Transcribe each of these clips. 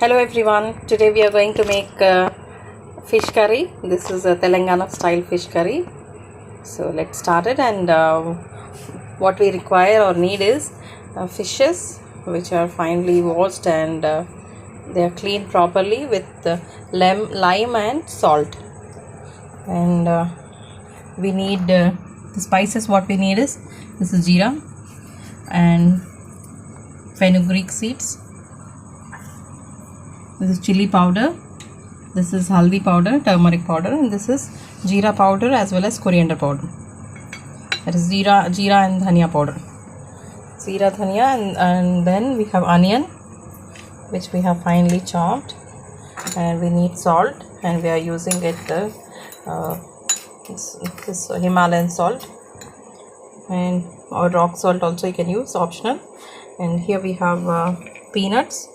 Hello everyone. Today we are going to make fish curry. This is a Telangana style fish curry. So let's start it. And what we require or need is fishes which are finely washed and they are cleaned properly with lime and salt. And we need the spices. What we need is this is jeera and fenugreek seeds. This is chili powder, this is haldi powder, turmeric powder, and this is jeera powder as well as coriander powder. That is jeera and dhania powder. Jeera, dhania, and then we have onion which we have finely chopped, and we need salt, and we are using it this Himalayan salt, and or rock salt also you can use, optional. And here we have peanuts,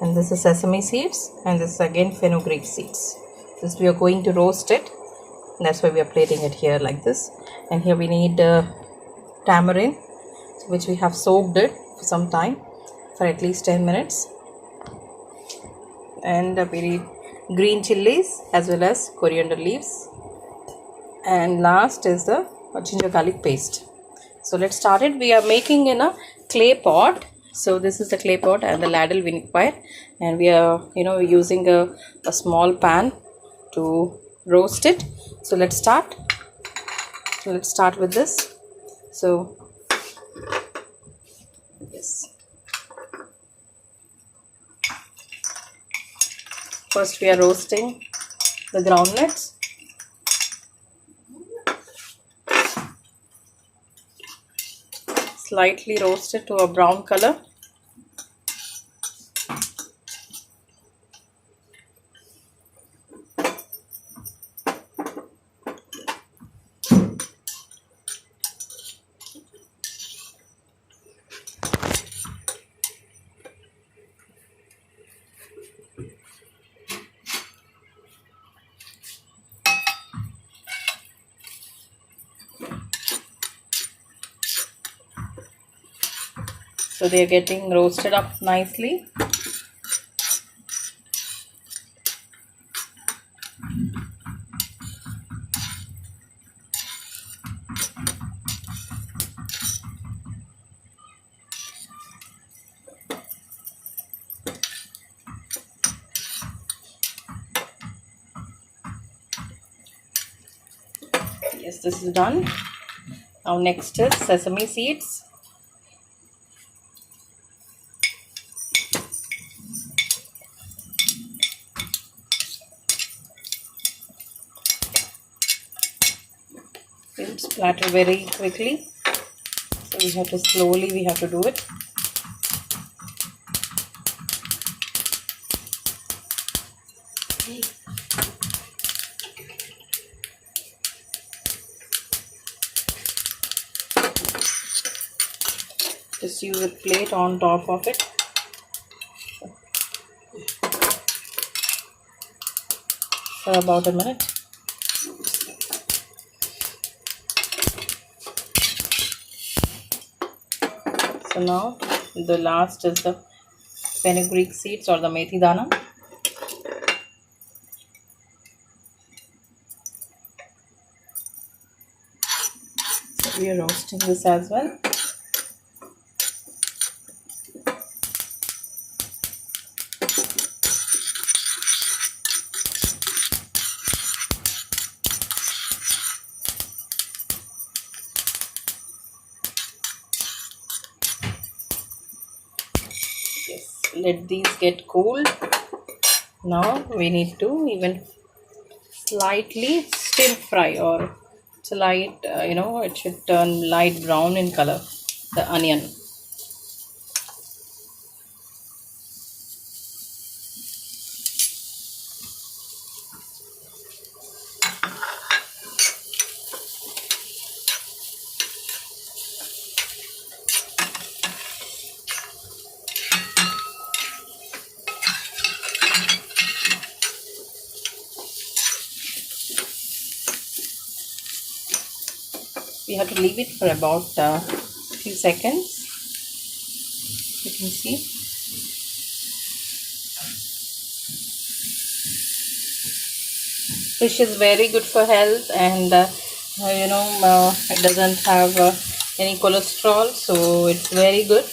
and this is sesame seeds, and this is again fenugreek seeds. This we are going to roast it, that's why we are plating it here like this. And here we need tamarind, which we have soaked it for some time, for at least 10 minutes. And we need green chilies as well as coriander leaves. And last is the ginger garlic paste. So let's start it. We are making in a clay pot. So this is the clay pot and the ladle we require, and we are using a small pan to roast it. So let's start. So let's start with this. So yes, first we are roasting the groundnuts. Slightly roasted to a brown color. So they are getting roasted up nicely. Yes, this is done. Now next is sesame seeds. It will splatter very quickly, so we have to do it. Just use a plate on top of it. For about a minute. So now the last is the fenugreek seeds or the methi dana. So we are roasting this as well. Yes, let these get cooled. Now we need to even slightly stir fry, or slight it should turn light brown in color, the onion. We have to leave it for about a few seconds. You can see Fish is very good for health, and it doesn't have any cholesterol, so it's very good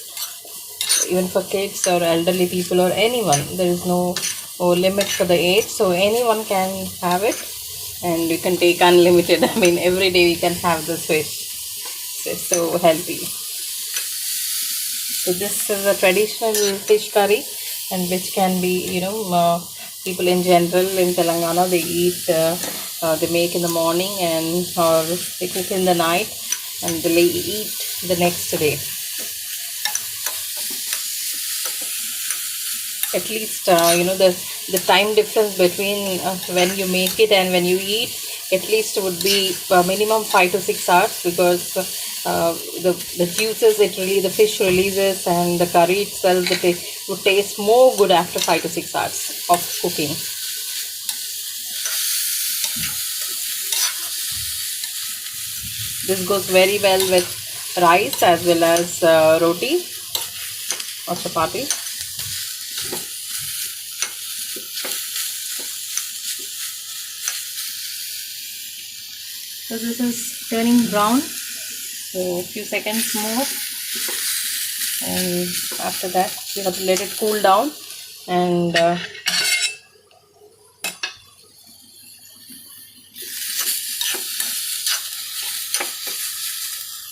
even for kids or elderly people or anyone. There is no limit for the age, so anyone can have it, and you can take unlimited. I mean, every day we can have this fish. So it's so healthy. So this is a traditional fish curry, and which can be, people in general in Telangana, they eat, they make in the morning, and or they cook in the night, and they eat the next day. At least the time difference between when you make it and when you eat, at least would be minimum 5 to 6 hours, because the juices the fish releases, and the curry itself, would taste more good after 5 to 6 hours of cooking. This goes very well with rice as well as roti or chapati. So this is turning brown, so a few seconds more, and after that we have to let it cool down, and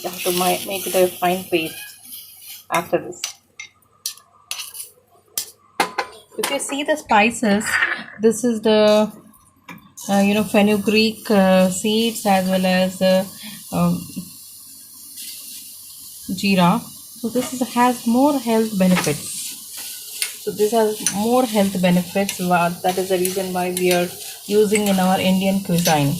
you have to make it a fine paste after this. If you see the spices, this is the fenugreek seeds as well as jeera. So this has more health benefits. So this has more health benefits. That is the reason why we are using in our Indian cuisine.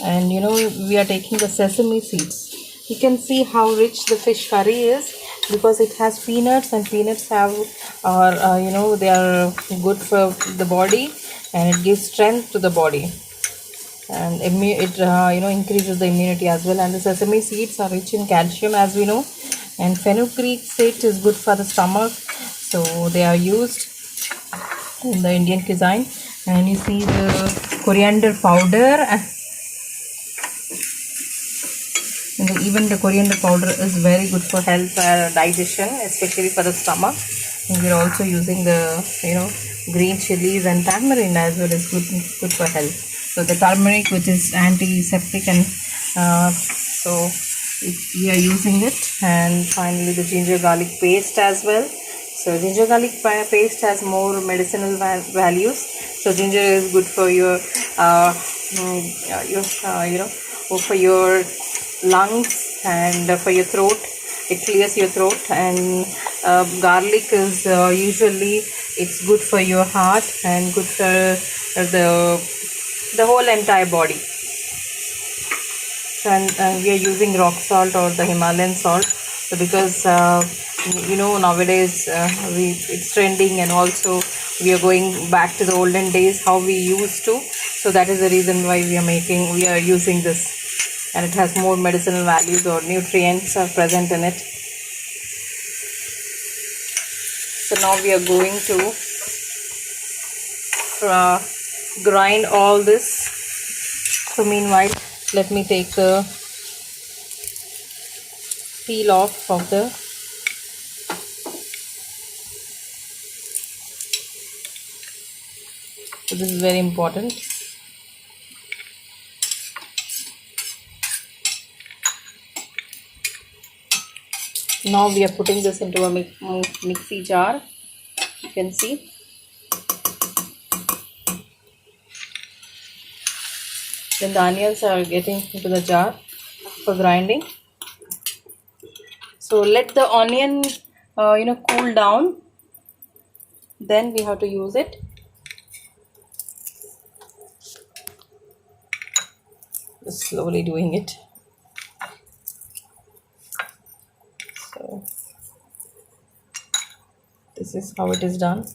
And we are taking the sesame seeds. You can see how rich the fish curry is, because it has peanuts, and peanuts have they are good for the body, and it gives strength to the body, and it increases the immunity as well. And the sesame seeds are rich in calcium, as we know, and fenugreek seed is good for the stomach, so they are used in the Indian cuisine. And you see the coriander powder, and even the coriander powder is very good for health, digestion, especially for the stomach. And we're also using the green chilies and tamarind as well, as good for health. So the turmeric, which is antiseptic, and so we are using it. And finally the ginger garlic paste as well. So ginger garlic paste has more medicinal values. So ginger is good for your for your lungs, and for your throat. It clears your throat. And garlic is usually, it's good for your heart, and good for the whole entire body. And we are using rock salt or the Himalayan salt. So because nowadays it's trending, and also we are going back to the olden days how we used to. So that is the reason why we are using this, and it has more medicinal values, or nutrients are present in it. So now we are going to grind all this. So meanwhile, let me take the peel off of the so this is very important. Now we are putting this into a mixie jar. You can see. Then the onions are getting into the jar for grinding. So let the onion cool down, then we have to use it. Just slowly doing it. So this is how it is done.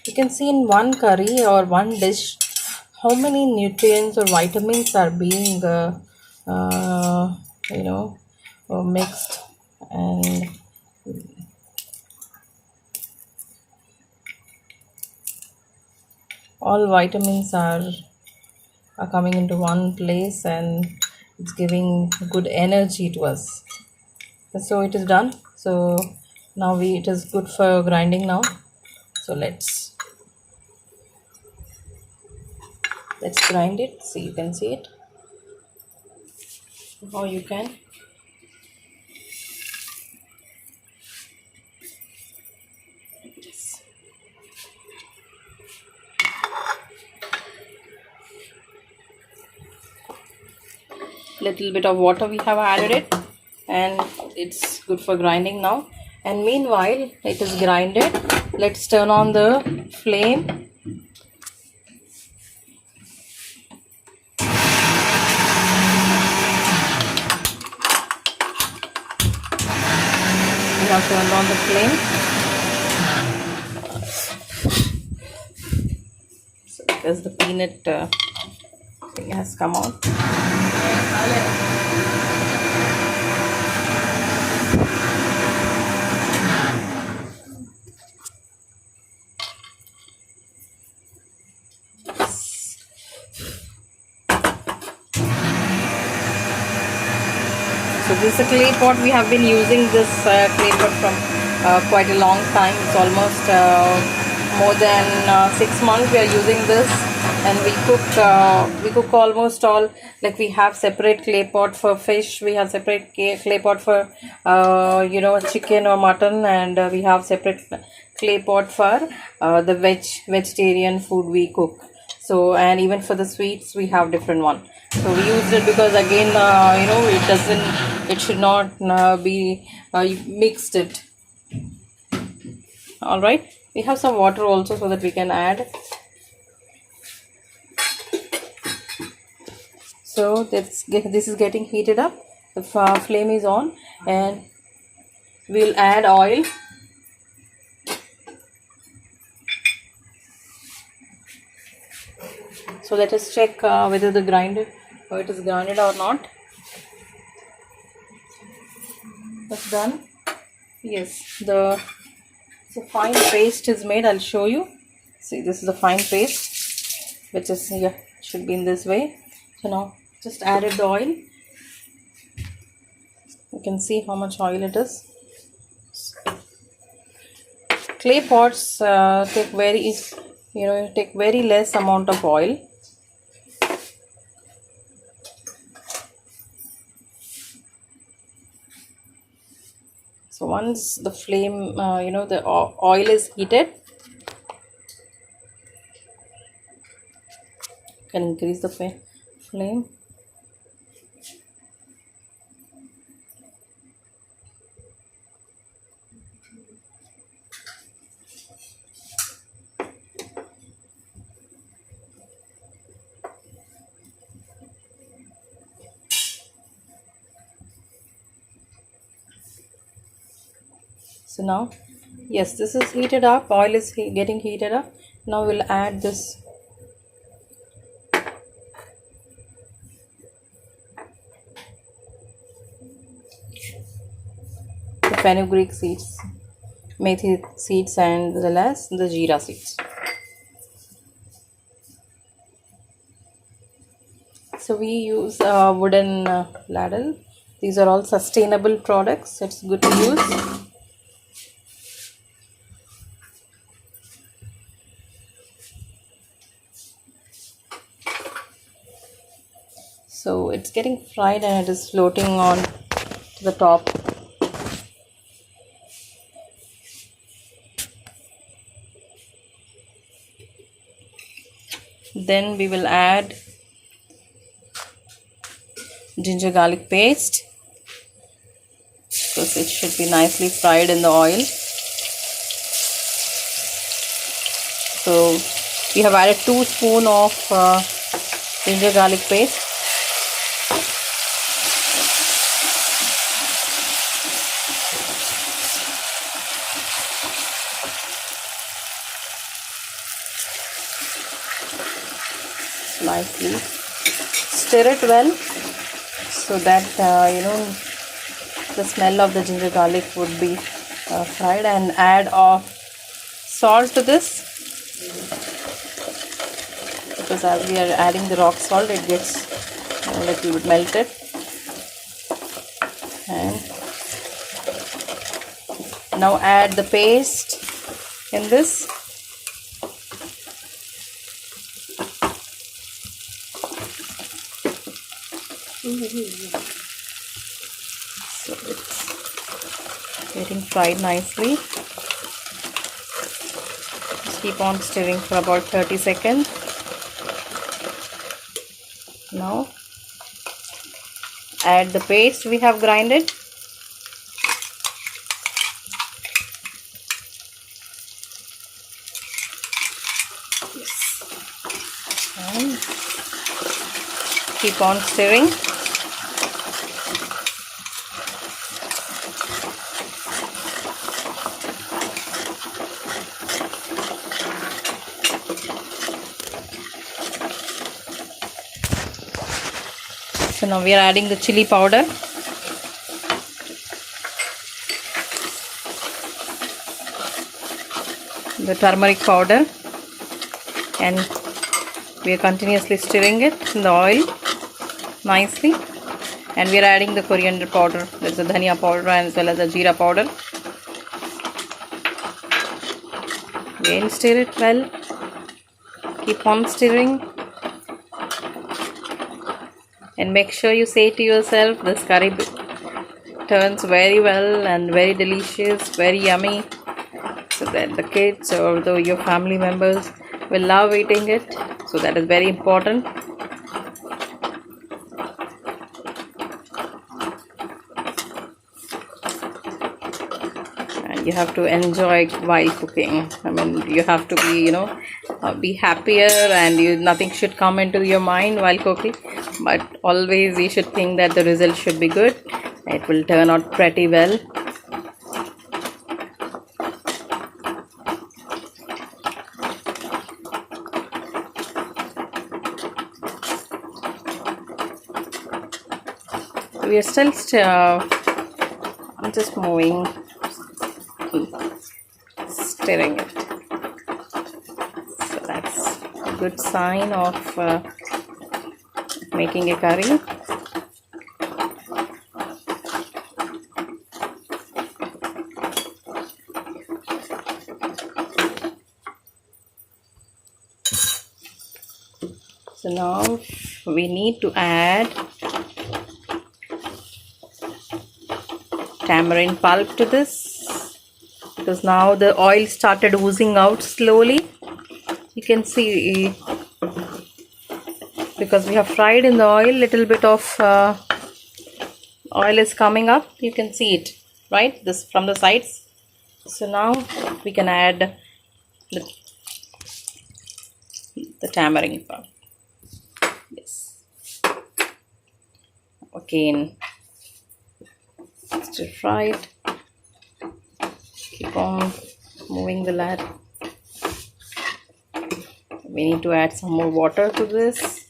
You can see in one curry or one dish how many nutrients or vitamins are being uh, you know mixed, and all vitamins are coming into one place, and it's giving good energy to us. So it is done. So now it is good for grinding now. So let's grind it. See, you can see it, or you can. Yes. Little bit of water we have added it, and it's good for grinding now. And meanwhile it is grinded, let's turn on the flame. We have turned on the flame. So because the peanut thing has come out. So this is a clay pot. We have been using this clay pot from quite a long time. It's almost more than 6 months we are using this, and we cook almost all. Like, we have separate clay pot for fish, we have separate clay pot for chicken or mutton, and we have separate clay pot for the vegetarian food we cook. So, and even for the sweets we have different one. So we used it because, again, it should not be mixed it. All right, we have some water also so that we can add. So this is getting heated up. The flame is on, and we'll add oil. So let us check whether it is grounded or not. That's done. Yes, the fine paste is made. I'll show you. See, this is the fine paste, which is here, should be in this way. So now just added the oil. You can see how much oil it is. Clay pots take very less amount of oil. So once the flame, the oil is heated, you can increase the flame. So now, yes, this is heated up. Oil is getting heated up. Now we'll add this. The fenugreek seeds, methi seeds, and as well as the jeera seeds. So we use a wooden ladle. These are all sustainable products. It's good to use. So it's getting fried and it is floating on to the top. Then we will add ginger garlic paste, because it should be nicely fried in the oil. So we have added 2 spoons of ginger garlic paste. nicely. Stir it well so that the smell of the ginger garlic would be fried, and add salt to this, because as we are adding the rock salt, it gets a little bit melted. And now add the paste in this. So it's getting fried nicely. Just keep on stirring for about 30 seconds. Now add the paste we have grinded. Yes. And keep on stirring. So now we are adding the chili powder. The turmeric powder, and we are continuously stirring it in the oil nicely. And we are adding the coriander powder, that's the dhania powder, as well as the jeera powder. Again stir it well. Keep on stirring. And make sure you say to yourself, this curry turns very well and very delicious, very yummy, so that the kids or your family members will love eating it. So that is very important. And you have to enjoy while cooking. I mean, you have to be, be happier, and nothing should come into your mind while cooking. But always you should think that the result should be good. It will turn out pretty well. We are still I'm just moving, stirring it. So that's a good sign of making a curry. So now we need to add tamarind pulp to this, because now the oil started oozing out slowly. You can see, because we have fried in the oil, little bit of oil is coming up. You can see it, right, this from the sides. So now we can add the tamarind pulp. Yes. Again, stir fry it. Keep on moving the lid. We need to add some more water to this.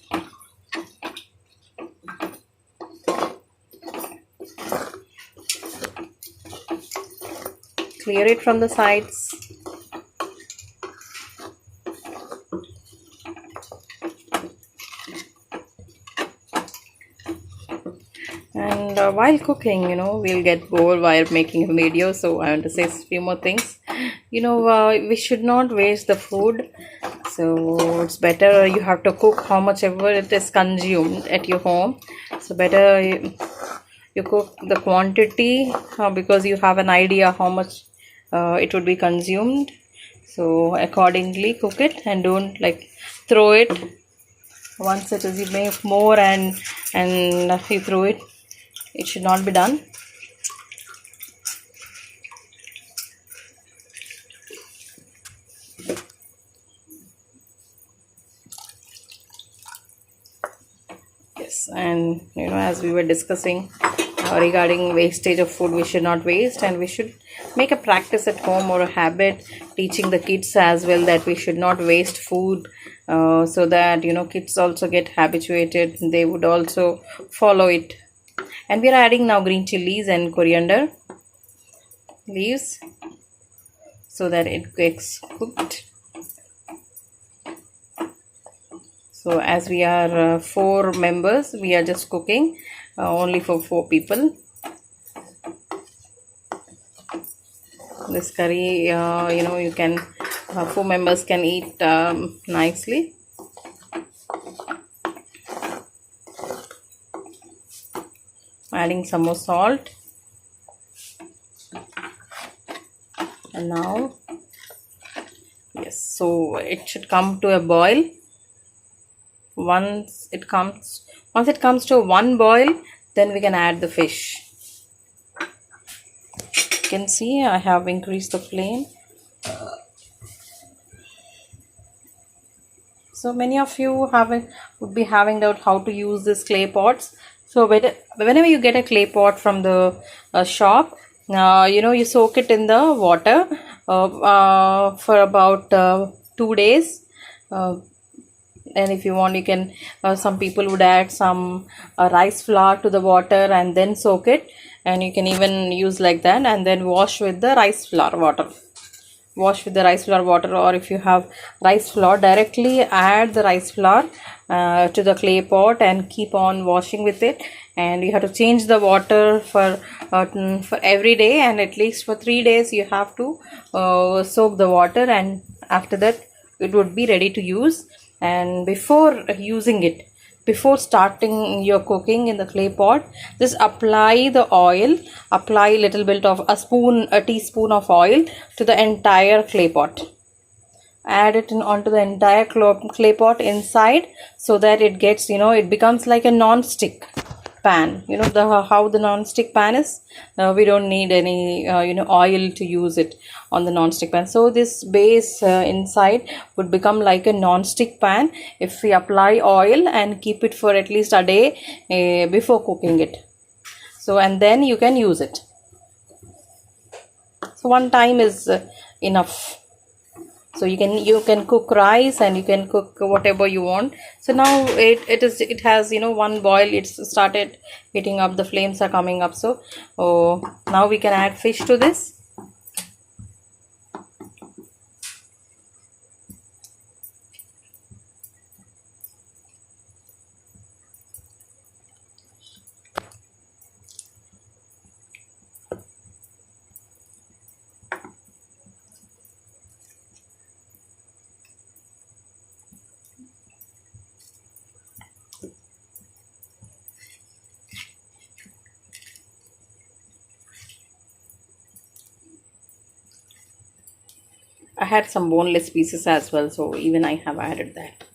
Clear it from the sides. And while cooking, we'll get bored while making a video, so I want to say a few more things. We should not waste the food, so it's better you have to cook how much ever it is consumed at your home. So better you cook the quantity, because you have an idea how much it would be consumed. So accordingly cook it, and don't throw it once it is, you make more and you throw it. It should not be done. Yes, and as we were discussing regarding wastage of food, we should not waste, and we should make a practice at home or a habit teaching the kids as well that we should not waste food so that kids also get habituated, they would also follow it. And we are adding now green chilies and coriander leaves so that it gets cooked. So as we are 4 members, we are just cooking only for 4 people. This curry, you can 4 members can eat nicely. Adding some more salt. And now, yes, so it should come to a boil. Once it comes to one boil, then we can add the fish. You can see I have increased the flame. So many of you would be having doubt how to use this clay pots. So whenever you get a clay pot from the shop, you soak it in the water for about 2 days. And if you want, you can some people would add some rice flour to the water and then soak it, and you can even use like that and then wash with the rice flour water. Or if you have rice flour, directly add the rice flour to the clay pot and keep on washing with it. And you have to change the water for every day, and at least for 3 days you have to soak the water, and after that it would be ready to use. And before using it, before starting your cooking in the clay pot, just apply the oil. Apply a little bit of a teaspoon of oil to the entire clay pot. Add it onto the entire clay pot inside, so that it gets, it becomes like a non-stick pan. How the non-stick pan is, we don't need any oil to use it on the non-stick pan. So this base inside would become like a non-stick pan if we apply oil and keep it for at least a day before cooking it. So, and then you can use it. So one time is enough. So you can cook rice, and you can cook whatever you want. So now it has one boil, it's started heating up, the flames are coming up. So now we can add fish to this. I had some boneless pieces as well, so even I have added that.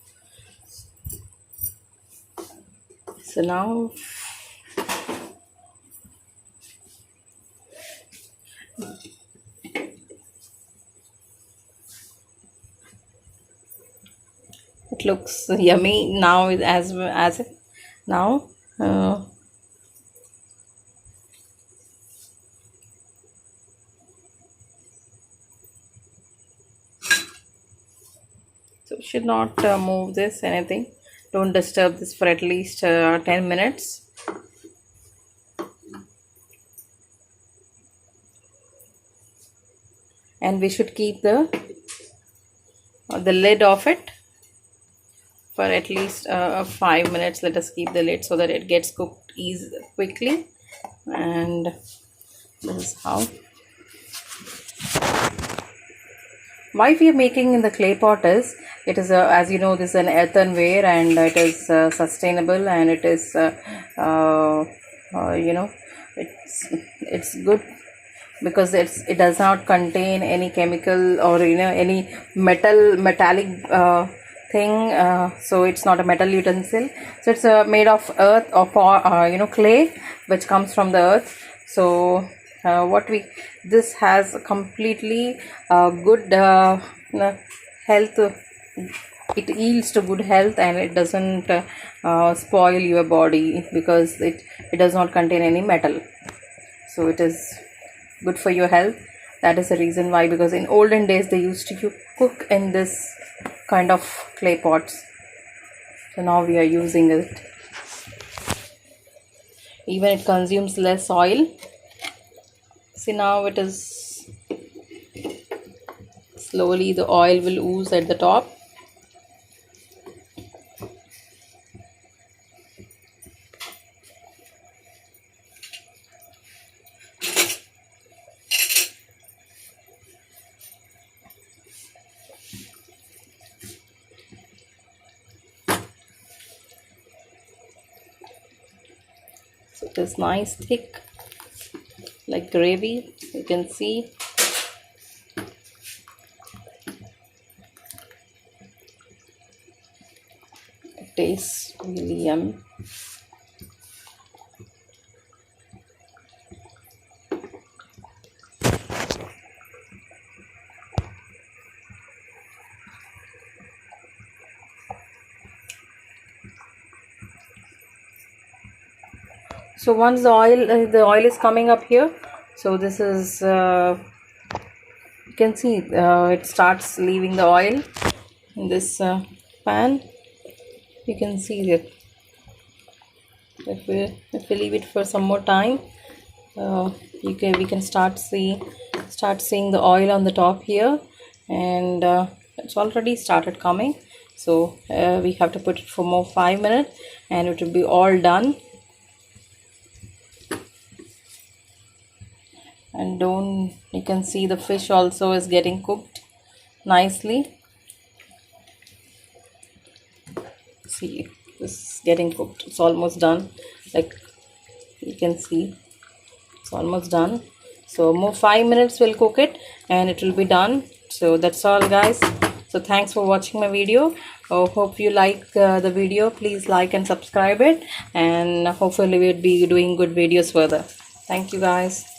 So now it looks yummy now, as now. So should not move this anything. Don't disturb this for at least 10 minutes. And we should keep the lid of it for at least 5 minutes. Let us keep the lid so that it gets cooked quickly. And this is how. Why we are making in the clay pot is, it is as you know, this is an earthenware, and it is sustainable, and it is it's good because it does not contain any chemical or any metallic thing. So it's not a metal utensil. So it's made of earth or clay, which comes from the earth. So this has completely good health. It yields to good health, and it doesn't spoil your body because it does not contain any metal. So it is good for your health. That is the reason why, because in olden days they used to cook in this kind of clay pots. So now we are using it. Even it consumes less oil. See, now it is slowly, the oil will ooze at the top. So it is nice thick like gravy, you can see. It tastes really yummy. So once the oil is coming up here, so this is you can see it starts leaving the oil in this pan. You can see that if we leave it for some more time, we can start seeing the oil on the top here, and it's already started coming. So we have to put it for more 5 minutes and it will be all done. And you can see the fish also is getting cooked nicely. See, this is getting cooked. It's almost done. Like you can see, it's almost done. So more 5 minutes we'll cook it and it will be done. So that's all, guys. So thanks for watching my video. Hope you like the video. Please like and subscribe it, and hopefully we'll be doing good videos further. Thank you, guys.